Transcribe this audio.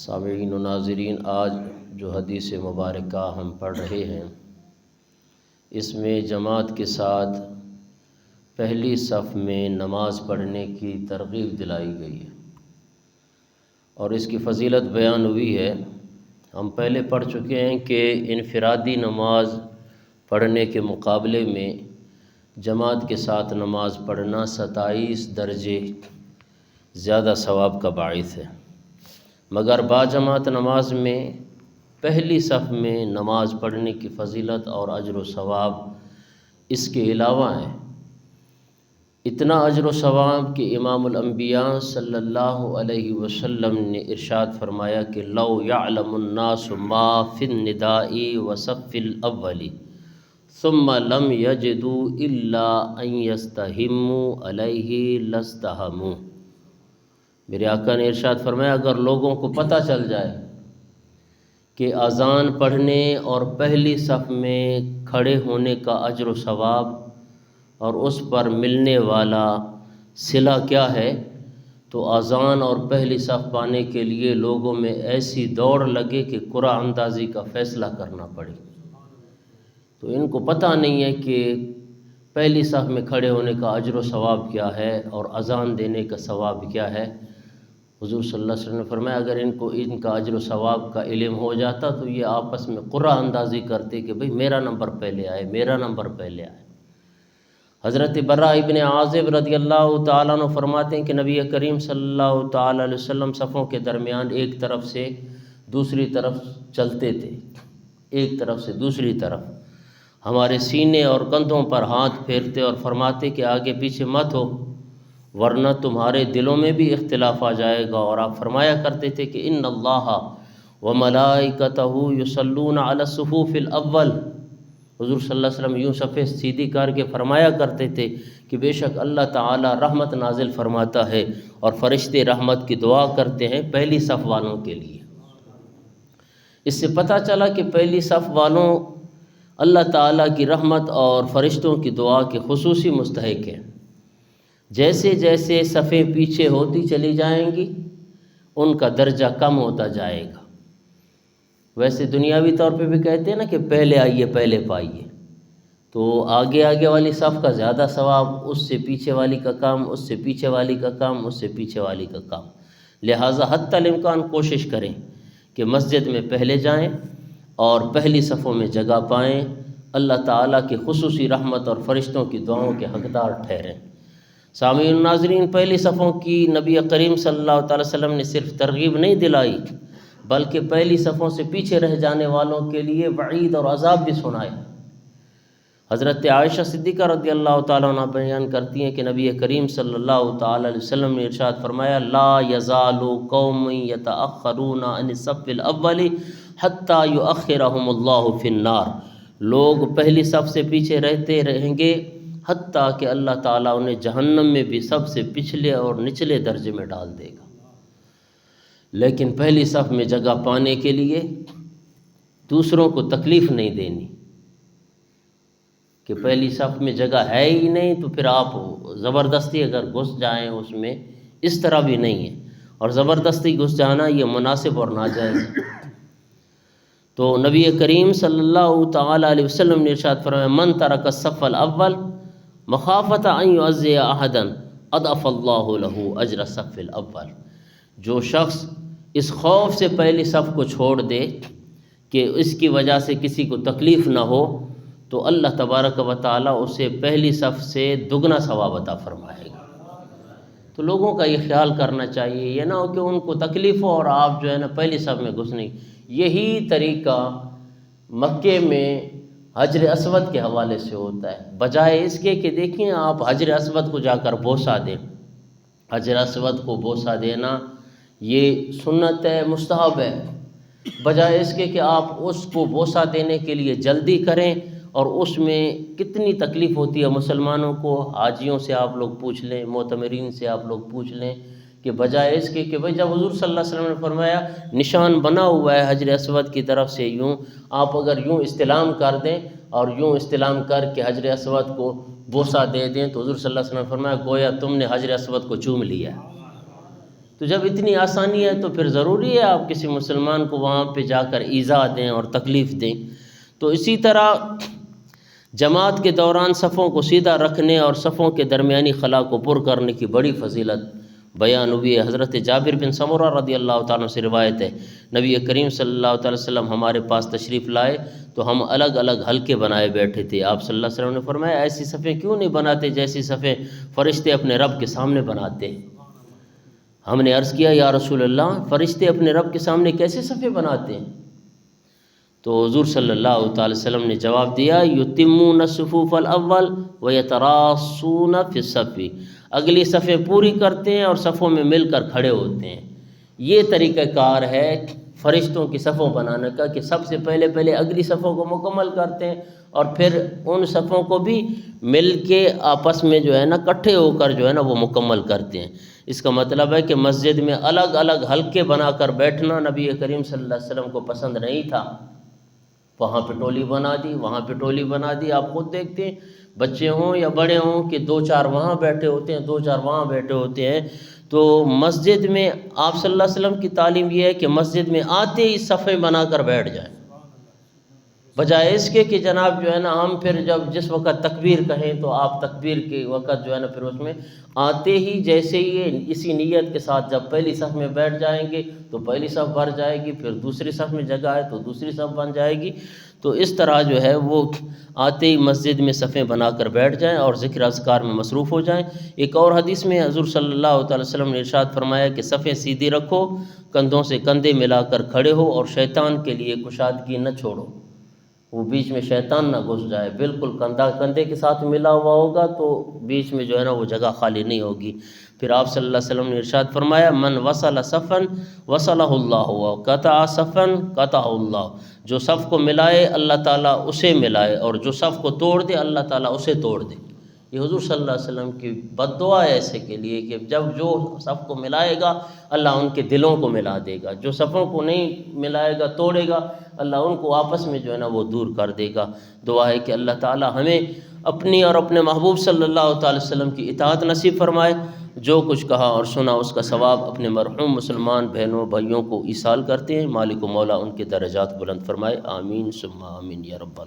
سامعین و ناظرین، آج جو حدیث مبارکہ ہم پڑھ رہے ہیں اس میں جماعت کے ساتھ پہلی صف میں نماز پڑھنے کی ترغیب دلائی گئی ہے اور اس کی فضیلت بیان ہوئی ہے۔ ہم پہلے پڑھ چکے ہیں کہ انفرادی نماز پڑھنے کے مقابلے میں جماعت کے ساتھ نماز پڑھنا 27 درجے زیادہ ثواب کا باعث ہے، مگر باجماعت نماز میں پہلی صف میں نماز پڑھنے کی فضیلت اور اجر و ثواب اس کے علاوہ ہے۔ اتنا اجر و ثواب کہ امام الانبیاء صلی اللہ علیہ وسلم نے ارشاد فرمایا کہ لو یعلم الناس ما فی النداء وصف الاول ثم لم یجدوا الا ان یستہموا علیہ لاستہموا۔ میرے آقا نے ارشاد فرمایا اگر لوگوں کو پتہ چل جائے کہ اذان پڑھنے اور پہلی صف میں کھڑے ہونے کا اجر و ثواب اور اس پر ملنے والا صلہ کیا ہے، تو اذان اور پہلی صف پانے کے لیے لوگوں میں ایسی دوڑ لگے کہ قرعہ اندازی کا فیصلہ کرنا پڑے۔ تو ان کو پتہ نہیں ہے کہ پہلی صف میں کھڑے ہونے کا اجر و ثواب کیا ہے اور اذان دینے کا ثواب کیا ہے۔ حضور صلی اللہ علیہ وسلم نے فرمایا اگر ان کو ان کا اجر و ثواب کا علم ہو جاتا تو یہ آپس میں قرعہ اندازی کرتے کہ بھئی میرا نمبر پہلے آئے، میرا نمبر پہلے آئے۔ حضرت براء ابن عازب رضی اللہ تعالیٰ عنہ فرماتے ہیں کہ نبی کریم صلی اللہ تعالیٰ علیہ وسلم صفوں کے درمیان ایک طرف سے دوسری طرف چلتے تھے، ایک طرف سے دوسری طرف، ہمارے سینے اور کندھوں پر ہاتھ پھیرتے اور فرماتے کہ آگے پیچھے مت ہو ورنہ تمہارے دلوں میں بھی اختلاف آ جائے گا، اور آپ فرمایا کرتے تھے کہ ان اللہ وملائکتہ یصلون علی الصفوف الاول۔ حضور صلی اللہ علیہ وسلم یوں صفیں سیدھی کر کے فرمایا کرتے تھے کہ بے شک اللہ تعالی رحمت نازل فرماتا ہے اور فرشتے رحمت کی دعا کرتے ہیں پہلی صف والوں کے لیے۔ اس سے پتہ چلا کہ پہلی صف والوں اللہ تعالیٰ کی رحمت اور فرشتوں کی دعا کے خصوصی مستحق ہیں۔ جیسے جیسے صفیں پیچھے ہوتی چلی جائیں گی ان کا درجہ کم ہوتا جائے گا۔ ویسے دنیاوی طور پہ بھی کہتے ہیں نا کہ پہلے آئیے پہلے پائیے، تو آگے آگے والی صف کا زیادہ ثواب، اس سے پیچھے والی کا کام، اس سے پیچھے والی کا کام، اس سے پیچھے والی کا کام۔ لہٰذا حتی الامکان کوشش کریں کہ مسجد میں پہلے جائیں اور پہلی صفوں میں جگہ پائیں، اللہ تعالیٰ کی خصوصی رحمت اور فرشتوں کی دعاؤں کے حقدار ٹھہریں۔ سامعین ناظرین، پہلی صفوں کی نبی کریم صلی اللہ تعالی وسلم نے صرف ترغیب نہیں دلائی بلکہ پہلی صفوں سے پیچھے رہ جانے والوں کے لیے وعید اور عذاب بھی سنائے۔ حضرت عائشہ صدیقہ رضی اللہ تعالیٰ عنہ بیان کرتی ہیں کہ نبی کریم صلی اللہ تعالی علیہ وسلم نے ارشاد فرمایا لا یزال قوم یتأخرون عن الصف الاول حتی یؤخرهم اللہ فی النار۔ لوگ پہلی صف سے پیچھے رہتے رہیں گے حتیٰ کہ اللہ تعالیٰ انہیں جہنم میں بھی سب سے پچھلے اور نچلے درجے میں ڈال دے گا۔ لیکن پہلی صف میں جگہ پانے کے لیے دوسروں کو تکلیف نہیں دینی کہ پہلی صف میں جگہ ہے ہی نہیں تو پھر آپ زبردستی اگر گھس جائیں اس میں، اس طرح بھی نہیں ہے، اور زبردستی گھس جانا یہ مناسب اور ناجائز ہے۔ تو نبی کریم صلی اللہ تعالی علیہ وسلم نے ارشاد فرمایا من ترک الصف الاول مخافۃ ان یعزی احدا اضعف اللہ له اجر الصف الاول۔ جو شخص اس خوف سے پہلی صف کو چھوڑ دے کہ اس کی وجہ سے کسی کو تکلیف نہ ہو تو اللہ تبارک و تعالیٰ اسے پہلی صف سے دگنا ثواب عطا فرمائے گا۔ تو لوگوں کا یہ خیال کرنا چاہیے، یہ نہ ہو کہ ان کو تکلیف ہو اور آپ جو ہے نا پہلی صف میں گھس نہیں۔ یہی طریقہ مکے میں حجر اسود کے حوالے سے ہوتا ہے، بجائے اس کے کہ دیکھیں آپ حجر اسود کو جا کر بوسہ دیں۔ حجر اسود کو بوسہ دینا یہ سنت ہے، مستحب ہے، بجائے اس کے کہ آپ اس کو بوسہ دینے کے لیے جلدی کریں، اور اس میں کتنی تکلیف ہوتی ہے مسلمانوں کو۔ حاجیوں سے آپ لوگ پوچھ لیں، معتمرین سے آپ لوگ پوچھ لیں کہ بجائے اس کے کہ بھئی جب حضور صلی اللہ علیہ وسلم نے فرمایا نشان بنا ہوا ہے حجر اسود کی طرف سے، یوں آپ اگر یوں استلام کر دیں اور یوں استلام کر کے حجر اسود کو بوسہ دے دیں تو حضور صلی اللہ علیہ وسلم نے فرمایا گویا تم نے حجر اسود کو چوم لیا۔ تو جب اتنی آسانی ہے تو پھر ضروری ہے آپ کسی مسلمان کو وہاں پہ جا کر ایذا دیں اور تکلیف دیں. تو اسی طرح جماعت کے دوران صفوں کو سیدھا رکھنے اور صفوں کے درمیانی خلا کو پر کرنے کی بڑی فضیلت بیان ہوئی ہے. حضرت جابر بن سمرہ رضی اللہ تعالیٰ عنہ سے روایت ہے، نبی کریم صلی اللہ تعالی وسلم ہمارے پاس تشریف لائے تو ہم الگ الگ حلقے بنائے بیٹھے تھے. آپ صلی اللہ علیہ وسلم نے فرمایا ایسی صفیں کیوں نہیں بناتے جیسی صفیں فرشتے اپنے رب کے سامنے بناتے ہیں. ہم نے عرض کیا یا رسول اللہ فرشتے اپنے رب کے سامنے کیسے صفیں بناتے ہیں؟ تو حضور صلی اللہ تعالی وسلم نے جواب دیا یتمون الصفوف الاول ویتراصون فی الصف، اگلی صفیں پوری کرتے ہیں اور صفوں میں مل کر کھڑے ہوتے ہیں. یہ طریقہ کار ہے فرشتوں کی صفوں بنانے کا کہ سب سے پہلے اگلی صفوں کو مکمل کرتے ہیں اور پھر ان صفوں کو بھی مل کے آپس میں جو ہے نا کٹھے ہو کر جو ہے نا وہ مکمل کرتے ہیں. اس کا مطلب ہے کہ مسجد میں الگ الگ حلقے بنا کر بیٹھنا نبی کریم صلی اللہ علیہ وسلم کو پسند نہیں تھا. وہاں پہ ٹولی بنا دی، وہاں پہ ٹولی بنا دی. آپ خود دیکھتے ہیں بچے ہوں یا بڑے ہوں کہ 2-4 وہاں بیٹھے ہوتے ہیں، 2-4 وہاں بیٹھے ہوتے ہیں. تو مسجد میں آپ صلی اللہ علیہ وسلم کی تعلیم یہ ہے کہ مسجد میں آتے ہی صفیں بنا کر بیٹھ جائیں، بجائے اس کے کہ جناب جو ہے نا ہم پھر جب جس وقت تکبیر کہیں تو آپ تکبیر کے وقت جو ہے نا پھر اس میں آتے ہی جیسے ہی اسی نیت کے ساتھ جب پہلی صف میں بیٹھ جائیں گے تو پہلی صف بھر جائے گی، پھر دوسری صف میں جگہ ہے تو دوسری صف بن جائے گی. تو اس طرح جو ہے وہ آتے ہی مسجد میں صفیں بنا کر بیٹھ جائیں اور ذکر اذکار میں مصروف ہو جائیں. ایک اور حدیث میں حضور صلی اللہ تعالی وسلم نے ارشاد فرمایا کہ صفیں سیدھی رکھو، کندھوں سے کندھے ملا کر کھڑے ہو اور شیطان کے لیے کشادگی نہ چھوڑو، وہ بیچ میں شیطان نہ گھس جائے. بالکل کندھا کندھے کے ساتھ ملا ہوا ہوگا تو بیچ میں جو ہے نا وہ جگہ خالی نہیں ہوگی. پھر آپ صلی اللہ علیہ وسلم نے ارشاد فرمایا من وصل صفا وصلہ اللہ وقطع صفا قطعہ اللہ، جو صف کو ملائے اللہ تعالیٰ اسے ملائے اور جو صف کو توڑ دے اللہ تعالیٰ اسے توڑ دے. یہ حضور صلی اللہ علیہ وسلم کی بد دعا ہے ایسے کے لیے کہ جب جو صف کو ملائے گا اللہ ان کے دلوں کو ملا دے گا، جو صفوں کو نہیں ملائے گا توڑے گا اللہ ان کو آپس میں جو ہے نا وہ دور کر دے گا. دعا ہے کہ اللہ تعالیٰ ہمیں اپنی اور اپنے محبوب صلی اللہ تعالی وسلم کی اطاعت نصیب فرمائے. جو کچھ کہا اور سنا اس کا ثواب اپنے مرحوم مسلمان بہنوں بھائیوں کو ایصال کرتے ہیں. مالک و مولا ان کے درجات بلند فرمائے. آمین ثم آمین یا رب العالمین.